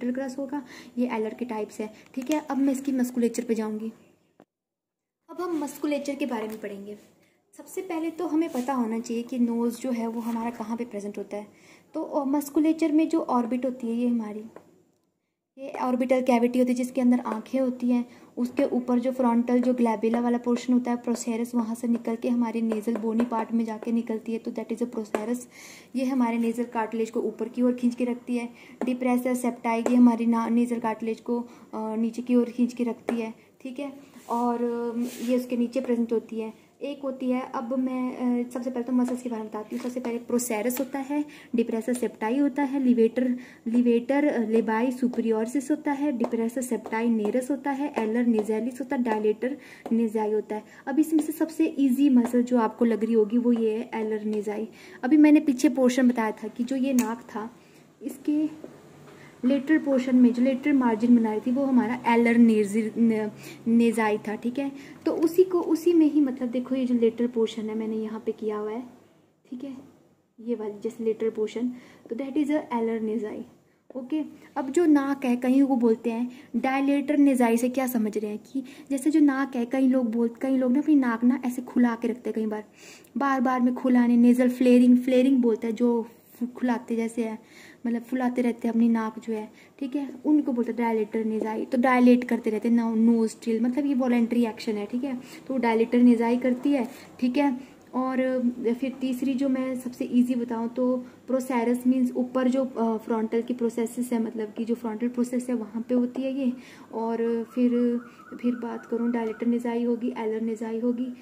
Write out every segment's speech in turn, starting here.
Cross होगा, ये एलर के टाइप्स है, ठीक है। अब मैं इसकी मस्कुलेचर पे जाऊंगी। अब हम मस्कुलेचर के बारे में पढ़ेंगे। सबसे पहले तो हमें पता होना चाहिए कि नोज़ जो है वो हमारा कहाँ पे प्रेजेंट होता है। तो मस्कुलेचर में जो ऑर्बिट होती है, ये ऑर्बिटल कैविटी होती है जिसके अंदर आंखें होती हैं। उसके ऊपर जो फ्रंटल जो ग्लैबुला वाला पोर्शन होता है, प्रोसेरस, वहाँ से निकल के हमारे नेजल बोनी पार्ट में जाके निकलती है, तो दैट इज़ अ प्रोसेरस। ये हमारे नेजल कार्टिलेज को ऊपर की ओर खींच के रखती है। डिप्रेसर सेप्टाई, ये हमारी नेजल कार्टिलेज को नीचे की ओर खींच के रखती है, ठीक है। और ये उसके नीचे प्रेजेंट होती है। एक होती है, अब मैं सबसे पहले तो मसल्स के बारे में बताती हूँ। सबसे पहले प्रोसेरस होता है, डिप्रेसर सेप्टाई होता है, लिवेटर लेबाई सुपरियोरिस होता है, डिप्रेसर सेप्टाई नेरस होता है, एलर नेजालिस होता है, डायलेटर नेजाई होता है। अब इसमें से सबसे इजी मसल जो आपको लग रही होगी वो ये है एलर नेजाई। अभी मैंने पीछे पोर्शन बताया था कि जो ये नाक था, इसके लेटरल पोर्शन में जो लेटरल मार्जिन बना रही थी वो हमारा एलर नेजाई था, ठीक है। तो उसी में ही मतलब देखो ये जो लेटरल पोर्शन है मैंने यहाँ पे किया हुआ है, ठीक है, ये वाली जैसे लेटरल पोर्शन, तो दैट इज अ एलर नेजाई, ओके। अब जो नाक है, कहीं को बोलते हैं डायलेटर नेजाई। से क्या समझ रहे हैं कि जैसे जो नाक है, कई लोग ना अपनी नाक ना ऐसे खुला के रखते हैं, कई बार बार में खुलाने, नेजल फ्लेयरिंग बोलते हैं, जो खुलाते जैसे है, मतलब फुलाते रहते हैं अपनी नाक जो है, ठीक है, उनको बोलते हैं डायलेटर नेजाई। तो डायलेट करते रहते हैं नोज ट्रिल, मतलब ये वॉलेंट्री एक्शन है, ठीक है। तो डायलेटर नेजाई करती है, ठीक है। और फिर तीसरी जो मैं सबसे इजी बताऊं तो प्रोसेरस मीन्स ऊपर जो फ्रंटल की प्रोसेसेस है, मतलब कि जो फ्रंटल प्रोसेस है वहाँ पे होती है ये। और फिर बात करूँ, डायलेटर नेजाई होगी, एलर नेजाई होगी,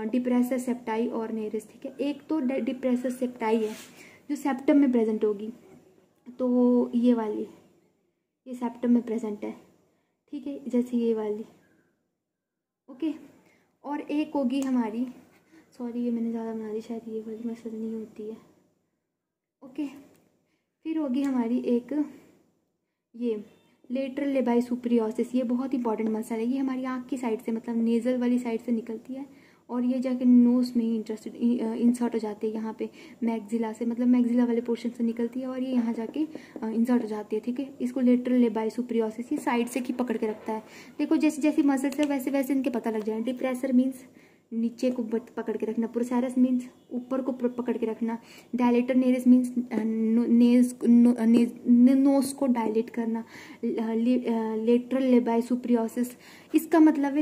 डिप्रेसर सेप्टाई और नेरिस, ठीक है। एक तो डिप्रेसर सेप्टाई है जो सेप्टम में प्रेजेंट होगी, तो ये वाली ये सेप्टम में प्रेजेंट है, ठीक है, जैसे ये वाली, ओके। और एक होगी हमारी, सॉरी ये मैंने ज़्यादा बना दी, शायद ये वाली मसल नहीं होती है, ओके। फिर होगी हमारी एक ये लेटरल लेबाई सुपरियोरिस, ये बहुत इंपॉर्टेंट मसल है। ये हमारी आँख की साइड से, मतलब नेजल वाली साइड से निकलती है और ये जाके नोज में ही इंसर्ट हो जाती है, यहाँ पे मैक्सिला से, मतलब मैक्सिला वाले पोर्शन से निकलती है और ये यहाँ जाके इंसर्ट हो जाती है, ठीक है। इसको लेटरल लेबाई सुपरियोरिस, ये साइड से की पकड़ के रखता है। देखो जैसे जैसी मसल्स है वैसे वैसे इनके पता लग जाए। डिप्रेसर मीन्स नीचे को पकड़ के रखना, प्रोसेरस मीन्स ऊपर को पकड़ के रखना, डायलेटर नेरिस मीन्स नोज को डायलेट करना, लेटरल लेबाई सुपरियोरिस इसका मतलब है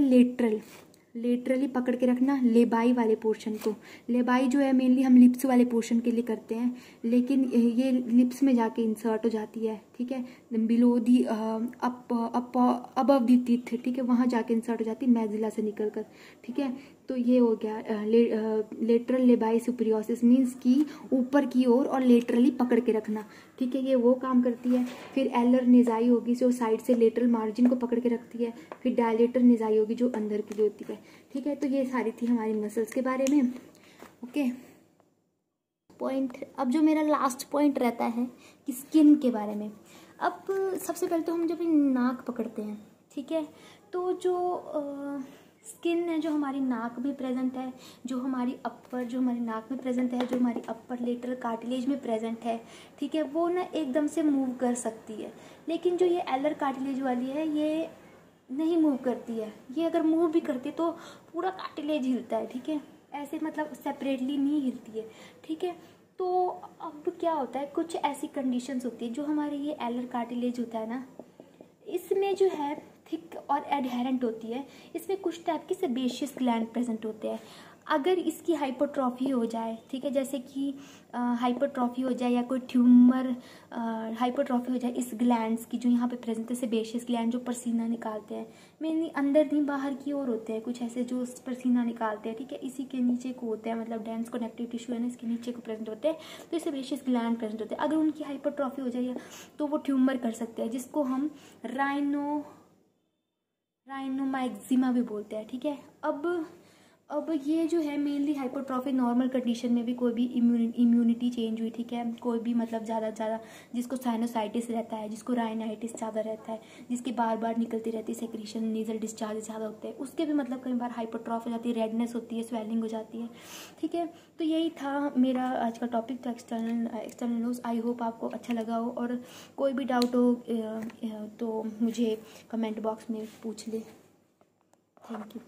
लेटरली पकड़ के रखना लेबाई वाले पोर्शन को। लेबाई जो है मेनली हम लिप्स वाले पोर्शन के लिए करते हैं, लेकिन ये लिप्स में जाके इंसर्ट हो जाती है, ठीक है, below the above the teeth, ठीक है, वहाँ जाके इंसर्ट हो जाती है मैक्सिला से निकलकर, ठीक है। तो ये हो गया लेटरल लेबाई सुपरियोरिस मीन्स की ऊपर की ओर और लेटरली पकड़ के रखना, ठीक है, ये वो काम करती है। फिर एलर नेजाई होगी जो साइड से लेटरल मार्जिन को पकड़ के रखती है। फिर डायलेटर नेजाई होगी जो अंदर की होती है, ठीक है। तो ये सारी थी हमारी मसल्स के बारे में, ओके। पॉइंट, अब जो मेरा लास्ट पॉइंट रहता है कि स्किन के बारे में। अब सबसे पहले तो हम जब नाक पकड़ते हैं, ठीक है, तो जो स्किन है जो हमारी नाक में प्रेजेंट है, जो हमारी नाक में प्रेजेंट है, जो हमारी अपर लेटरल कार्टिलेज में प्रेजेंट है, ठीक है, वो ना एकदम से मूव कर सकती है। लेकिन जो ये एलर कार्टिलेज वाली है ये नहीं मूव करती है। ये अगर मूव भी करती है तो पूरा कार्टिलेज हिलता है, ठीक है, ऐसे मतलब सेपरेटली नहीं हिलती है, ठीक है। तो अब क्या होता है, कुछ ऐसी कंडीशंस होती है जो हमारे ये एलर कार्टिलेज होता है ना, इसमें जो है थिक और एडहेरेंट होती है। इसमें कुछ टाइप के सेबेशियस ग्लैंड प्रेजेंट होते हैं। अगर इसकी हाइपरट्रॉफी हो जाए, ठीक है, जैसे कि हाइपरट्रॉफी हो जाए या कोई ट्यूमर हाइपरट्रॉफी हो जाए इस ग्लैंड्स की जो यहाँ पे प्रेजेंट है, सेबेशियस ग्लैंड जो पसीना निकालते हैं, मेनली अंदर नहीं बाहर की ओर होते हैं कुछ ऐसे जो पसीना निकालते हैं, ठीक है, इसी के नीचे को होते हैं, मतलब डेंस कनेक्टिव टिश्यू है ना, इसके नीचे को प्रेजेंट होते हैं, तो सेबेशियस ग्लैंड प्रेजेंट होते हैं। अगर उनकी हाइपरट्रॉफी हो जाए तो वो ट्यूमर कर सकते हैं, जिसको हम राइनोमाइक्जिमा भी बोलते हैं, ठीक है। अब अब ये जो है मेनली हाइपरट्रॉफी नॉर्मल कंडीशन में भी कोई भी इम्यूनिटी चेंज हुई, ठीक है, कोई भी मतलब ज़्यादा जिसको साइनोसाइटिस रहता है, जिसको राइनाइटिस ज़्यादा रहता है, जिसकी बार बार निकलती रहती है सेक्रीशन, नेजल डिस्चार्ज ज़्यादा होते हैं, उसके भी मतलब कई बार हाइपरट्रॉफी हो जाती है, रेडनेस होती है, स्वेलिंग हो जाती है, ठीक है। तो यही था मेरा आज का टॉपिक, तो एक्सटर्नल नोज। आई होप आपको अच्छा लगा हो, और कोई भी डाउट हो तो मुझे कमेंट बॉक्स में पूछ ले। Thank you.